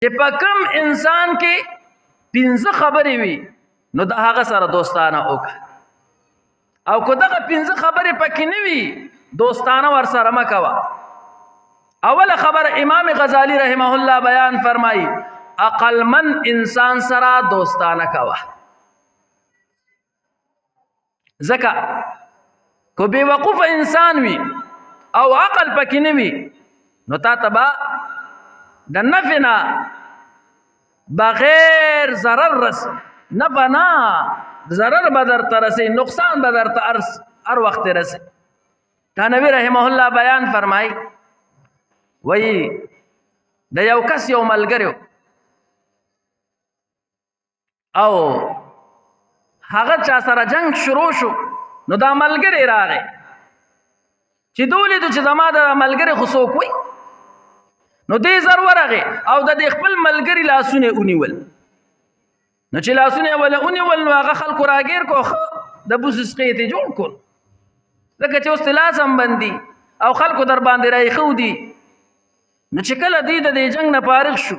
چې په کوم انسان کې پنځه خبرې وي نو د هغه سره دوستانه وکړه، او که دغه پنځه خبرې پکې نه وي دوستانه ور سره مه کوه. اوله خبر امام غزالی رحمه الله بیان فرمایي عقلمن انسان سره دوستانه کوه. ځکه که بې وقوفه انسان وي او عقل پکې نه وي نو تا ته به د نفع نه بغیر ضرر رسي، نفع نه ضرر به درته رسي، نقصان به درته هر وخت رسي. تنوی رحمه الله بیان فرمایي وایي د یو کس یو ملګری او هغه چا سره جنگ شروع شو نو دا ملګری راغی چې دوی ته چې زما د ملګری خو څوک وي نو دې زر ورغی او د خپل ملګری لاسونه ونیول. نو چې لاسونه ولا ونیول نو هغه خلکو راګیر کو د بوس سقې ته جوړ کړ، ځکه چې اوس لاسم بندي او خلکو در باندې رايخو دي. نو چې کله دې د جنگ نه فارغ شو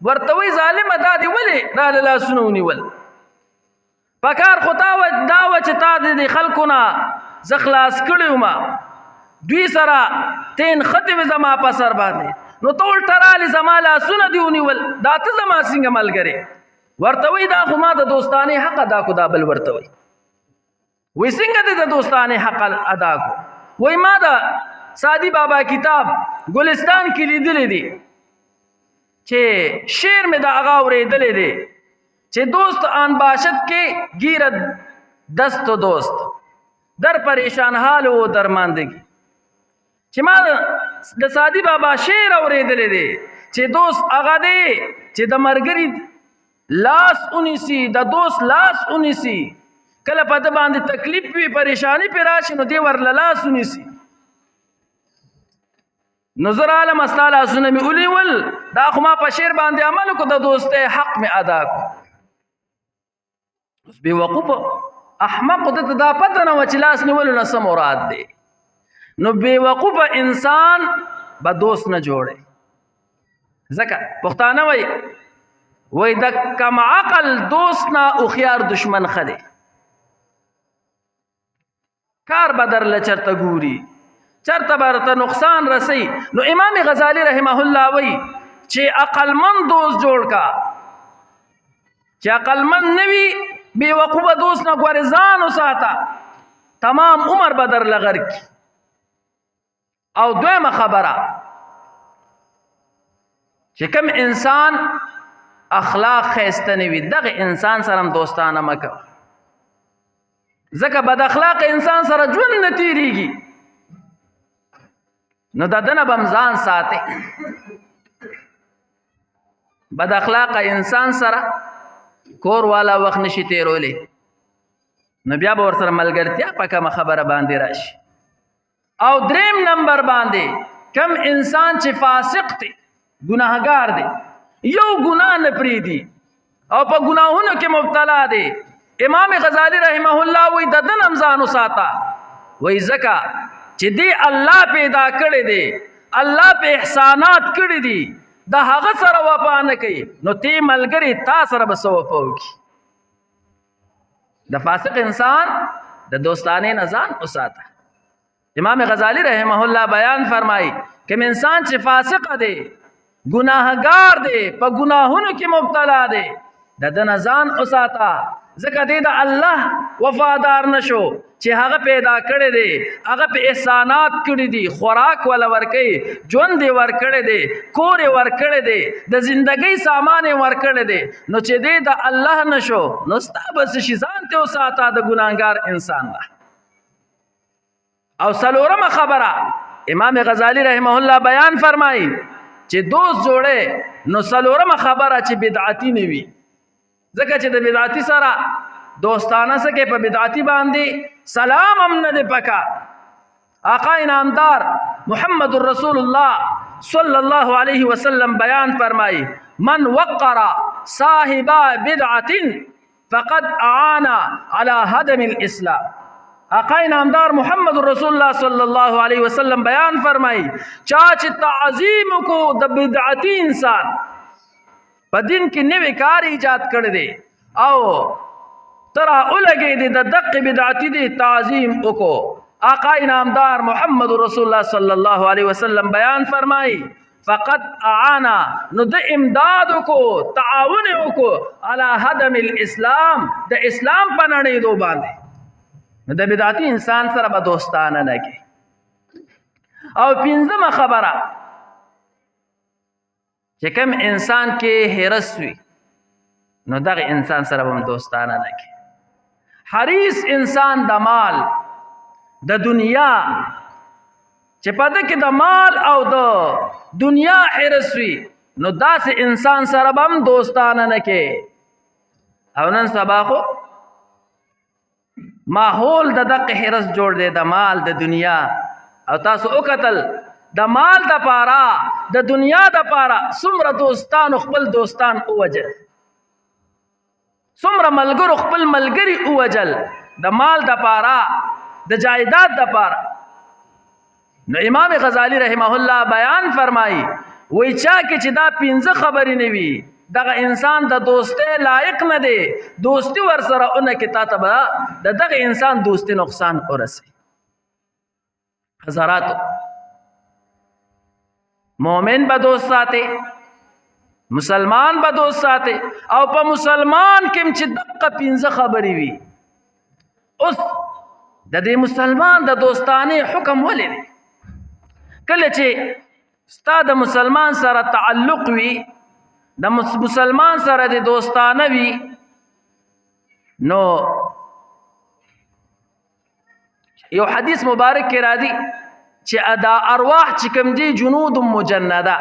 ورته وی ظالم دادی ولې را لاسونه ونیول، پکار خو دا و چې تا د خلکو نه زه خلاص کړی وم، دوی سره تین ختم زما په سر باندې، نو ته الټه رالې زما لاسونه دې ونیول، دا ته زما څنګه ملګری؟ ورته وی دا خو ما د دوستانې حق ادا کو. دا بل ورته وی څنګه دې د دوستانې حق ادا کو؟ وی ما د سادی بابا کتاب ګلستان کې لیدلی دی چې شعر مې د هغه اورېدلی دی چې دوست آن باشد که گیرد دست و دوست در پریشان حال و درماندگی. چې ما د سادی بابا شعر اورېدلی دی چې دوست هغه دی چې د ملګري لاس ونیسي، د دوست لاس ونیسي، کله په ده باندې تکلیف وي پریشانی پې راشي نو دی ورله لاس ونیسي. نو زه رالم ستا لاسونه مې ونیول، دا خو ما په شعر باندې عمل وکړو، د دوستۍ حق مې ادا کړو. اوس بې وقوفه احمق ده ته دا پته نه وه چې لاس نیولو نه څه مراد دی. نو بې وقوفه انسان به دوست نه جوړی، ځکه پښتانه وایي د کم عقل دوست نه هوښیار دشمن ښه دی. کار به درله چرته ګوري، چرته به درته نقصان رسوي. نو امام غزالی رحمه الله وایي چې عقلمند دوست جوړ کا، چې عقلمند نه وي بې وقوفه دوست نه ګورې ځان وساته، تمام عمر به درله غر کي. او دویمه خبره چې کوم انسان اخلاق ښایسته نه وي دغه انسان سره هم دوستانه مه کوه، ځکه بد اخلاق انسان سره ژوند نه تېرېږي. نو د ده نه به هم ځان ساتئ. بد اخلاقه انسان سره کور والا وخت نشي تېرولی، نو بیا به ورسره ملګرتیا په کومه خبره باندې راشي. او دریم نمبر باندې کم انسان چې فاسق دی، ګناهګار دی، یو ګناه نه پرېږدي او په ګناهونو کې مبتلا دی، امام غزالی رحمه الله وایي د ده نه هم ځان وساته. وایي ځکه چې دی الله پیدا کړی دی، الله په احسانات کړي دي، د هغه سره وفا نه کوي نو تی ملګری تا سره به څه وفا وکړي؟ د فاسق انسان د دوستانې نه ځان وساته. امام غزالی رحمه الله بیان فرمایي کوم انسان چې فاسق دی، ګناهګار دی، په ګناهونو کې مبتلا دی، د ده نه ځان وساته، ځکه دی د الله وفادار نشو چې هغه پیدا کړی دی، هغه په احسانات کړي دي، خوراک ولا ورکوي، ژوند یې ورکړی دی، کور یې ورکړی دی، د زندګۍ سامان یې ورکړی دی، نو چې دی د الله نشو نو ستا به څه شي؟ ځان ته وساته د ګناهګار انسان نه. او څلورمه خبره امام غزالی رحمه الله بیان فرمایي چې دوست جوړې نو څلورمه خبره چې بدعتي نه وي، ځکه چې د بدعتي سره دوستانه سکے په بدعتي باندې سلام هم نه دی پکار. آقا انعامدار محمد رسول الله صلی الله علیه وسلم بیان فرمائی من وقر صاحب بدعت فقد اعان على هدم الاسلام. آقا انعامدار محمد رسول الله صلی الله علیه وسلم بیان فرمائی چاچ تعظیم کو د بدعتی انسان په دین کې نوې کار ایجاد کړی دی او ترا اولګې دی د دقې بدعتي دی تعظیم وکړو. آقا انعامدار محمد رسول الله صلی الله علیه وسلم بیان فرمایي فقط اعانا نو د امداد وکړو تعاون وکړو علی هدم الاسلام د اسلام په نړېدو باندې. نو د بدعتي انسان سره به دوستانه نه کوي. او پنځمه خبره چې کوم انسان کې حرص وي نو دغه انسان سره به دوستانه نه کوي. حریص انسان د مال د دنیا چې په ده کې د مال او د دنیا حرص وي نو داسې انسان سره به هم دوستانه نه کوي. او نن سبا خو ماحول د دغه حرص جوړ دی د مال د دنیا. او تاسو وکتل د مال د پاره د دنیا د پاره څومره دوستان خپل دوستان ووجل، څومره ملګرو خپل ملګري ووجل د مال د پاره د جایداد د پاره. نو امام غزالی رحمه الله بیان فرمایي وای چا کې چې دا 15 خبرې نه وي دغه انسان د دوستۍ لایق نه دی. دوستی ور سره اونه کې تا ته به د دغه انسان دوستی نقصان ورسي. حضراتو مومن به دوست ساتي، مسلمان به دوست ساتي. او په مسلمان کې چې دغه 15 خبرې وي اوس د دې مسلمان د دوستانه حکم ولې دی؟ کله چې ستا د مسلمان سره تعلق وي د مسلمان سره د دوستانه وي نو یو حدیث مبارک کې راځي چې ادا ارواح چې کوم دي جنود مجنده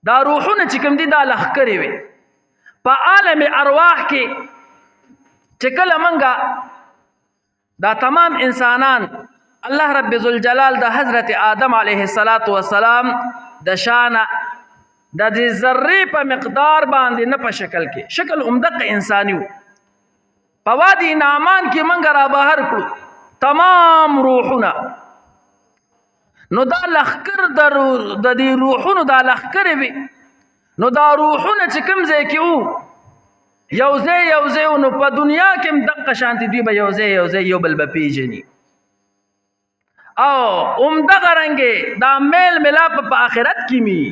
دا روحونه چې کوم دي دا لخرې وي په عالم ارواح کې چې کله منګه دا تمام انسانان الله رب ذوالجلال د حضرت آدم علیه السلام د شان د دې ذره په مقدار باندې نه په شکل کې شکل عمدق انسانیو په وادي نعمان کې منګه را بهر کړو تمام روحونه. نو دا لخر د دې روحونو دا لخر وي نو دا روحونه چې کوم ځای کې وو یوځای نو په دنیا کې هم دقه شانتي دوی به یوځای یو بل به پیژني او عمدغه رنګې دا میل ملاپ په آخرت کې می.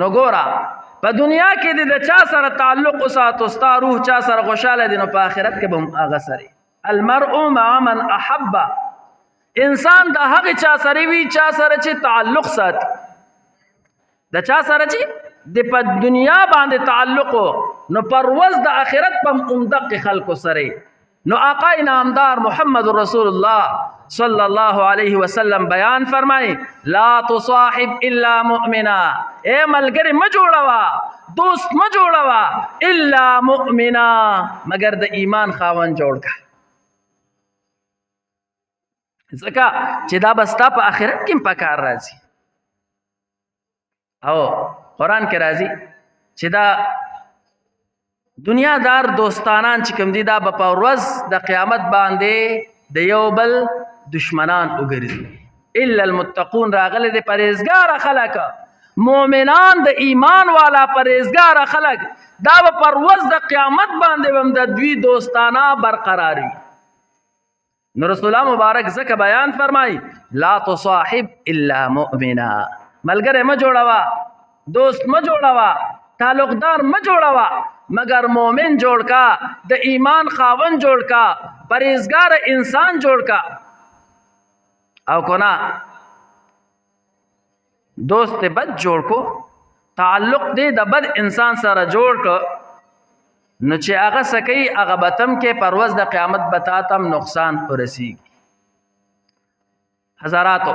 نو ګوره په دنیا کې د چا سره تعلق وساتو ستا روح چا سره خوشاله دی نو په آخرت کې به هم هغه سره. المرء مع من احب انسان د هغه چا سره وي چا سره چې تعلق ساتي. د چا سره چې د په دنیا باندې تعلق نو پرواز د آخرت په عمدق خلکو سره. نو آقا انعامدار محمد رسول الله صلی الله علیه وسلم بیان فرمائے لا تصاحب الا مؤمنا اے ملګری ما جوړوا دوست ما جوړوا الا مؤمنا مگر د ایمان خاوند جوړ کا ځکه چې دا بستا په آخرت کې پکار راځي. او قرآن کې راځي چې دا دنیا دار دوستانان چې کوم دي دا په ورځ د قیامت باندې د یو بل دشمنان وګرځي. الا المتقون راغله د پرهیزګار خلک مؤمنان د ایمان والا پرهیزګار خلک دا په ورځ د قیامت باندې هم د دوی دوستانه برقرار وي. نو رسول الله مبارک زکه بیان فرمای لا تصاحب الا مؤمنا ملګری ما جوړوا دوست ما جوړوا تعلقدار ما جوړوا مگر مومن جوړ کا د ایمان خاون جوړ کا پرهیزګار انسان جوړ کا. او کنا دوست بد جوړ کو تعلق دې د بد انسان سره جوړ کو نو چې هغه سکی هغه بتم کې پرواز د قیامت بتاتم نقصان ورسیږي. حضراتو